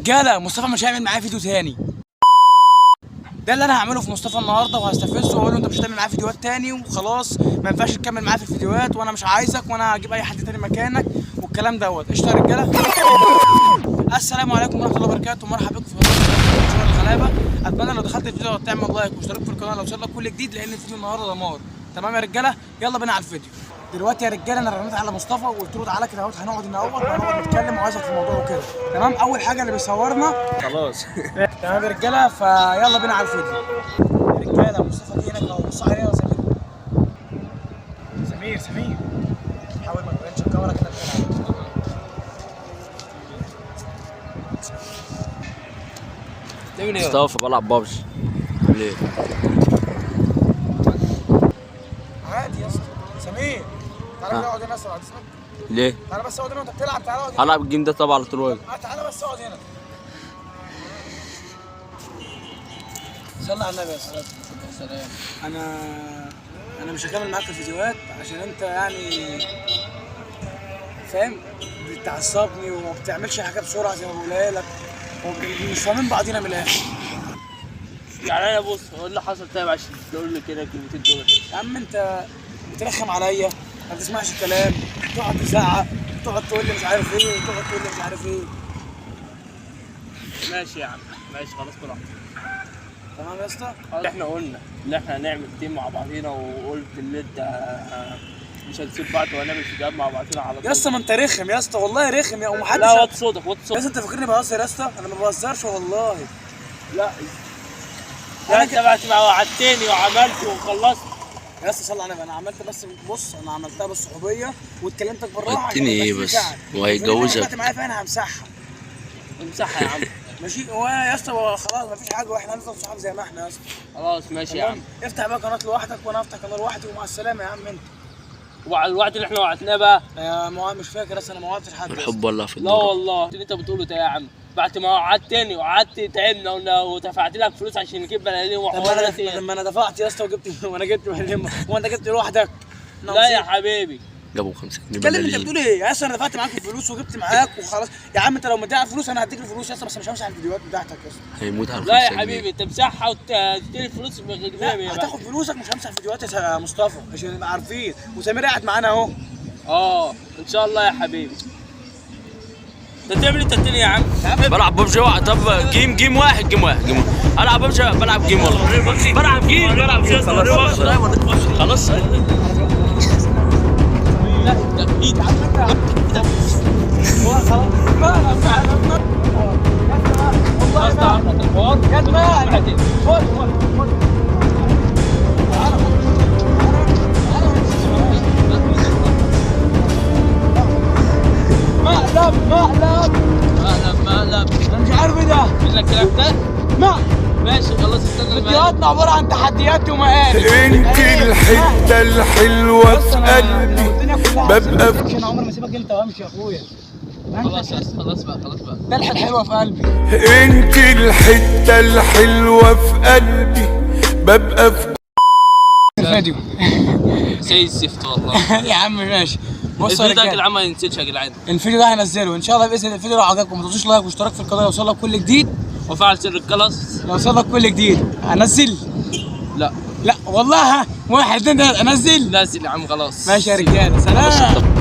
رجاله مصطفى مش هيعمل معايا فيديو تاني. ده اللي انا هعمله في مصطفى النهارده، وهستفزه واقول له انت مش هتعمل معايا فيديوهات تاني وخلاص، ما ينفعش تكمل معايا في الفيديوهات وانا مش عايزك وانا هجيب اي حد تاني مكانك والكلام دوت. قشطه يا رجاله. السلام عليكم ورحمه الله وبركاته، مرحبا بكم في قناه الغلابه. اتمنى لو دخلت الفيديو تعمل لايك واشتراك في القناه لو وصلك كل جديد، لان الفيديو النهارده دمار. تمام يا رجاله، يلا بينا على الفيديو. دلوقتي يا رجاله انا رنيت على مصطفى وقلت له تعالى كده اهوت هنقعد وهنقعد نتكلم وعايزك في الموضوع وكده. تمام، اول حاجه اللي بيصورنا خلاص. تمام يا رجاله، فيلا بينا على الفيديو. يا رجاله مصطفى جه هناك اهو، بص عليا يا سمير حاول ما تبانش الكاميرا كده. مصطفى بلعب بابجي ليه؟ عادي يا اسطى. سمير تعالى نقعد هنا اسرع. اسمك ليه؟ تعالى بس اقعد هنا وانت بتلعب. تعالى اقعد هنا. هلعب الجيم ده طبعا على طول واجي. تعالى بس اقعد هنا. صلى على النبي يا صلاه السلام. انا مش هكمل معاك في الفيديوهات عشان انت يعني فاهم بتعصبني وما بتعملش حاجه بسرعه زي ما بقولها لك، ومش فاهمين بعضينا من الاخر. يعني انا بص هو اللي حصل طيب عشان تقول لي كده كلمتين دول. يا عم انت بترخم عليا، ما بتسمعش الكلام، تقعد تزعق، تقعد تقول لي مش عارف ايه، تقعد تقول لي مش عارف ايه. ماشي يا عم ماشي خلاص براحتك. تمام يا اسطى؟ احنا قلنا ان احنا هنعمل تيم مع بعضينا، وقلت اللي انت مش هنسيب بعض وهنعمل فيديوهات مع بعضينا على طول. يا اسطى ما انت رخم يا اسطى، والله رخم يا ومحدش. لا وطي صوتك وطي يا صوتك. اسطى انت فاكرني بهزر يا اسطى؟ انا ما بهزرش والله. لا انت بقى وعدتني وعملت وخلصت. يا اسطى صلي على النبي، انا عملت بس بص انا عملتها بالصحوبيه واتكلمتك بالراحه. قلتني ايه بس وهيتجوزك؟ انت معايا فين همسحها. امسحها يا عم. ماشي هو يا اسطى خلاص مفيش حاجه واحنا هنفضل صحاب زي ما احنا يا اسطى. خلاص ماشي يا عم. افتح بقى قناه لوحدك وانا افتح قناه لوحدي ومع السلامه يا عم انت. وعلى الوقت اللي احنا وعدناه بقى مش فاكر اصلا، انا ما وعدتش حد. الحب والله في لا والله اللي انت بتقوله ده يا عم، بعد ما وعدتني وقعدت تعبنا ودفعت لك فلوس عشان نجيب بنادين وحوارات. لما انا دفعت يا اسطى وجبت وانا جبت بنادين وانت جبت لوحدك. لا يا حبيبي جابوا 5 جنيه اتكلم. انت بتقول ايه يا اسطى؟ انا دفعت معاك الفلوس وجبت معاك وخلاص يا عم. انت لو مديها الفلوس انا هديك الفلوس يا اسطى، بس مش همسح الفيديوهات بتاعتك يا اسطى. هيموت على 5 لا جنيه. يا حبيبي انت مسحها وتديني الفلوس لا هتاخد فلوسك، مش همسح الفيديوهات يا مصطفى عشان نبقى عارفين. وسمير قاعد معانا اهو. ان شاء الله يا حبيبي. انت بتعمل انت الدنيا يا عم. بلعب ببجي واحد. طب جيم واحد العب ببجي. بلعب جيم والله. بلعب جيم خلاص. لا ده ايد يا عم انت. والله خلاص مقلب. انا مش عارف ايه ده. قلت لك الكلام ده؟ ماشي خلاص استنى. فيديوهاتنا عباره عن تحديات ومقالب. انت الحته الحلوه في قلبي ببقى انا عمري ما اسيبك انت وامشي يا اخويا. خلاص بقى ده الحلوه في قلبي. انت الحته الحلوه في قلبي ببقى في الفيديو زي الزفت والله. يا عم ماشي. بص يا الفيديو ده يا رجاله جدعان ما ينسيش يا جدعان. الفيديو ده هنزله ان شاء الله باذن الله. الفيديو لو عجبكم ما تنسوش لايك واشتراك في القناه يوصلك كل جديد، وفعل سر الجرس يوصلك كل جديد. هنزل؟ لا والله. 1 2 3 انزل. نازل يا عم خلاص. ماشي يا رجاله، سلام.